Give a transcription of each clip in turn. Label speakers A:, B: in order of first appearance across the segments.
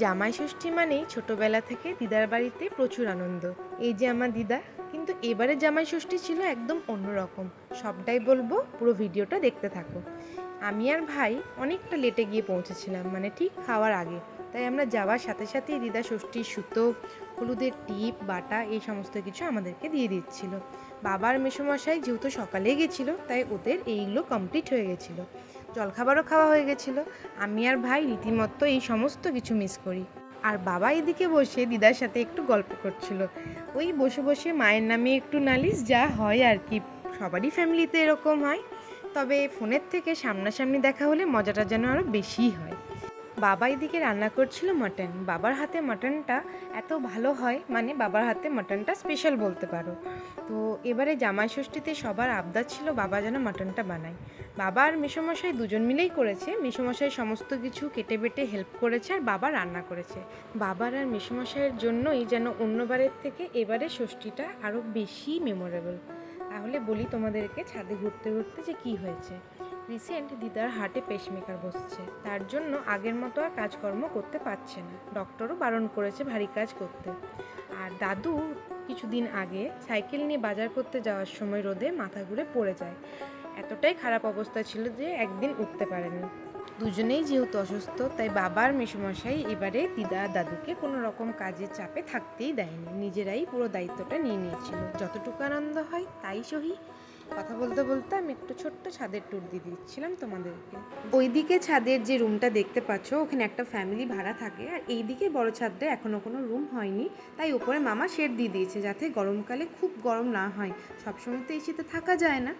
A: জামাই ষষ্ঠী মানেই ছোটোবেলা থেকে দিদার বাড়িতে প্রচুর আনন্দ। এই যে আমার দিদা, কিন্তু এবারে জামাই ষষ্ঠী ছিল একদম অন্যরকম। সবটাই বলবো, পুরো ভিডিওটা দেখতে থাকো। আমি আর ভাই অনেকটা লেটে গিয়ে পৌঁছেছিলাম, মানে ঠিক খাওয়ার আগে। তাই আমরা যাওয়ার সাথে সাথেই দিদা ষষ্ঠীর সুতো, হলুদের টিপ, বাটা এই সমস্ত কিছু আমাদেরকে দিয়ে দিচ্ছিল। বাবার মেসোমশাই যেহেতু সকালে গেছিলো, তাই ওদের এইগুলো কমপ্লিট হয়ে গেছিলো। জলখাবারও খাওয়া হয়ে গেছিলো। আমি আর ভাই রীতিমতো এই সমস্ত কিছু মিস করি। আর বাবা এদিকে বসে দিদার সাথে একটু গল্প করছিল। ওই বসে বসে মায়ের নামে একটু নালিশ, যা হয় আর কি, সবারই ফ্যামিলিতে এরকম হয়। তবে ফোনের থেকে সামনাসামনি দেখা হলে মজাটা যেন আরও বেশিই হয়। বাবা এদিকে রান্না করছিল মাটন। বাবার হাতে মাটনটা এত ভালো হয়, মানে বাবার হাতে মাটনটা স্পেশাল বলতে পারো। তো এবারে জামাই ষষ্ঠীতে সবার আবদার ছিল বাবা যেন মাটনটা বানায়। বাবা আর মেসোমশাই দুজন মিলেই করেছে। মেসোমশাই সমস্ত কিছু কেটে বেটে হেল্প করেছে, আর বাবা রান্না করেছে। বাবার আর মেসোমশাইয়ের জন্যই যেন অন্যবারের থেকে এবারে ষষ্ঠীটা আরও বেশি মেমোরেবল। তাহলে বলি তোমাদেরকে ছাদে ঘুরতে ঘুরতে যে কী হয়েছে। রিসেন্ট দিদার হার্টে পেসমেকার বসছে, তার জন্য আগের মতো আর কাজকর্ম করতে পারছে না। ডক্টরও বারণ করেছে ভারী কাজ করতে। আর দাদু কিছুদিন আগে সাইকেল নিয়ে বাজার করতে যাওয়ার সময় রোদে মাথা ঘুরে পড়ে যায়। এতটাই খারাপ অবস্থা ছিল যে একদিন উঠতে পারেনি। দুজনেই যেহেতু অসুস্থ, তাই বাবার মেসোমশাই এবারে দিদা দাদুকে কোনো রকম কাজের চাপে থাকতেই দেয়নি। নিজেরাই পুরো দায়িত্বটা নিয়ে নিয়েছিল। যতটুকু আনন্দ হয় তাই সহি। কথা বলতে বলতে আমি একটু ছোট্ট ছাদের ট্যুর দিয়ে দিচ্ছিলাম তোমাদেরকে। ওইদিকে ছাদের যে রুমটা দেখতে পাচ্ছ, ওখানে একটা ফ্যামিলি ভাড়া থাকে। আর এইদিকে বড় ছাদে এখনও কোনো রুম হয়নি, তাই ওপরে মামা শেড দিয়ে দিয়েছে, যাতে গরমকালে খুব গরম না হয়। সবসময় তো এসিতে থাকা যায় না।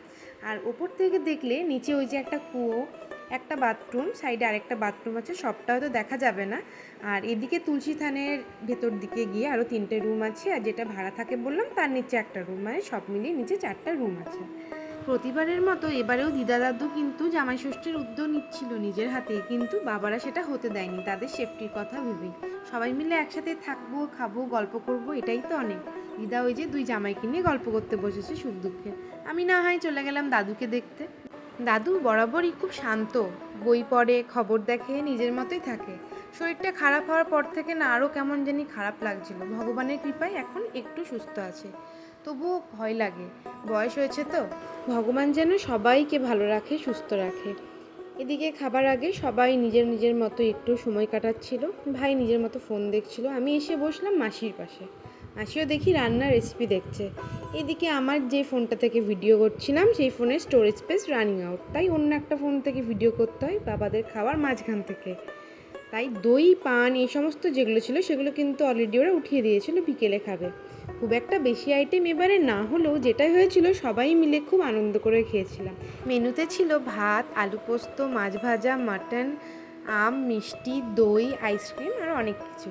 A: আর ওপর থেকে দেখলে নিচে ওই যে একটা কুয়ো, একটা বাথরুম, সাইডে আরেকটা বাথরুম আছে, সবটা হয়তো দেখা যাবে না। আর এদিকে তুলসী থানের ভেতর দিকে গিয়ে আরও 3টে রুম আছে, আর যেটা ভাড়া থাকে বললাম তার নিচে একটা রুম, মানে সব মিলিয়ে নিচে 4টা রুম আছে। প্রতিবারের মতো এবারেও দিদা দাদু কিন্তু জামাই ষষ্ঠীর উদ্যোগ নিচ্ছিল নিজের হাতে, কিন্তু বাবারা সেটা হতে দেয়নি তাদের সেফটির কথা ভেবেই। সবাই মিলে একসাথে থাকবো, খাবো, গল্প করব, এটাই তো অনেক। দিদা ওই যে 2 জামাইকে নিয়ে গল্প করতে বসেছে সুখ দুঃখে। আমি না হয় চলে গেলাম দাদুকে দেখতে। দাদু বরাবরই খুব শান্ত, বই পড়ে, খবর দেখে, নিজের মতোই থাকে। শরীরটা খারাপ হওয়ার পর থেকে না আরও কেমন জানি খারাপ লাগছিল। ভগবানের কৃপায় এখন একটু সুস্থ আছে, তবুও ভয় লাগে। বয়স হয়েছে তো। ভগবান যেন সবাইকে ভালো রাখে, সুস্থ রাখে। এদিকে খাবার আগে সবাই নিজের নিজের মতো একটু সময় কাটাচ্ছিল। ভাই নিজের মতো ফোন দেখছিল। আমি এসে বসলাম মাসির পাশে। মাসিও দেখি রান্নার রেসিপি দেখছে। এদিকে আমার যে ফোনটা থেকে ভিডিও করছিলাম, সেই ফোনের স্টোরেজ স্পেস রানিং আউট, তাই অন্য একটা ফোন থেকে ভিডিও করতে হয় বাবাদের খাওয়ার মাঝখান থেকে। তাই দই, পান এই সমস্ত যেগুলো ছিল সেগুলো কিন্তু অলরেডি ওরা উঠিয়ে দিয়েছিল, বিকেলে খাবে। খুব একটা বেশি আইটেম এবারে না হলেও যেটাই হয়েছিল সবাই মিলে খুব আনন্দ করে খেয়েছিলাম। মেনুতে ছিল ভাত, আলু পোস্ত, মাছ ভাজা, মাটন, আম, মিষ্টি, দই, আইসক্রিম আর অনেক কিছু।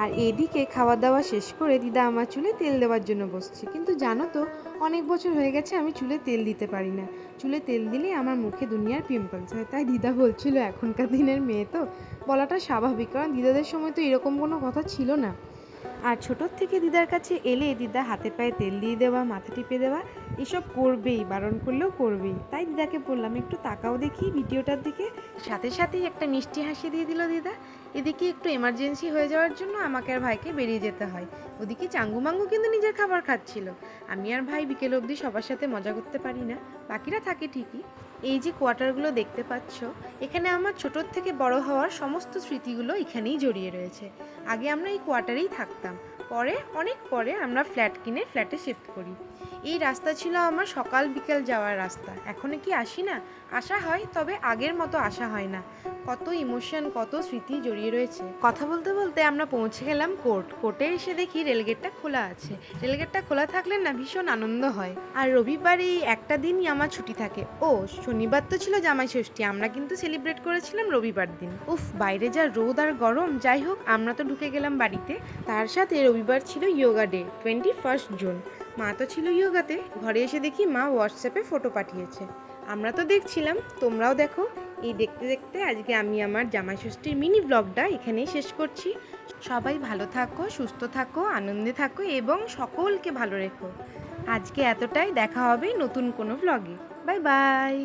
A: আর এদিকে খাওয়া দাওয়া শেষ করে দিদা আমার চুলে তেল দেওয়ার জন্য বসছে। কিন্তু জানো তো, অনেক বছর হয়ে গেছে আমি চুলে তেল দিতে পারি না। চুলে তেল দিলে আমার মুখে দুনিয়ার পিম্পলস হয়। তাই দিদা বলছিল এখনকার দিনের মেয়ে তো, বলাটা স্বাভাবিক, কারণ দিদাদের সময় তো এরকম কোনো কথা ছিল না। আর ছোটোর থেকে দিদার কাছে এলে দিদা হাতে পায়ে তেল দিয়ে দেওয়া, মাথা টিপে দেওয়া এসব করবেই, বারণ করলেও করবেই। তাই দিদাকে বললাম একটু তাকাও দেখি ভিডিওটার দিকে। সাথে সাথেই একটা মিষ্টি হাসি দিয়ে দিল দিদা। এদিকে একটু এমার্জেন্সি হয়ে যাওয়ার জন্য আমাকে আর ভাইকে বেরিয়ে যেতে হয়। ওদিকে চাঙ্গু মাঙ্গু কিন্তু নিজের খাবার খাচ্ছিল। আমি আর ভাই বিকেল অবধি সবার সাথে মজা করতে পারি না, বাকিরা থাকে ঠিকই। এই যে কোয়ার্টারগুলো দেখতে পাচ্ছ, এখানে আমার ছোটোর থেকে বড় হওয়ার সমস্ত স্মৃতিগুলো এখানেই জড়িয়ে রয়েছে। আগে আমরা এই কোয়ার্টারেই থাকতাম, পরে অনেক পরে আমরা ফ্ল্যাট কিনে ফ্ল্যাটে শিফট করি। এই রাস্তা ছিল আমার সকাল বিকেল যাওয়ার রাস্তা। এখনো কি আসি না? আসা হয়, তবে আগের মতো আসা হয় না। কত ইমোশন, কত স্মৃতি জড়িয়ে রয়েছে। কথা বলতে বলতে আমরা পৌঁছে গেলাম কোর্টে এসে দেখি রেলগেটটা খোলা আছে। রেলগেটটা খোলা থাকলে না ভীষণ আনন্দ হয়। আর রবিবার এই একটা দিনই আমার ছুটি থাকে। ও শনিবার তো ছিল জামাই ষষ্ঠী, আমরা কিন্তু সেলিব্রেট করেছিলাম রবিবার দিন। উফ, বাইরে যা রোদ আর গরম। যাই হোক, আমরা তো ঢুকে গেলাম বাড়িতে। তার সাথে রবিবার ছিল ইয়োগা ডে, 21 জুন। মা তো ছিল ইয়োগাতে। ঘরে এসে দেখি মা হোয়াটসঅ্যাপে ফটো পাঠিয়েছে। আমরা তো দেখছিলাম, তোমরাও দেখো। এই দেখতে দেখতে আজকে আমি আমার জামাই ষষ্ঠীর মিনি ব্লগটা এখানেই শেষ করছি। সবাই ভালো থাকো, সুস্থ থাকো, আনন্দে থাকো এবং সকলকে ভালো রেখো। আজকে এতটাই, দেখা হবে নতুন কোনো ব্লগে। Bye bye.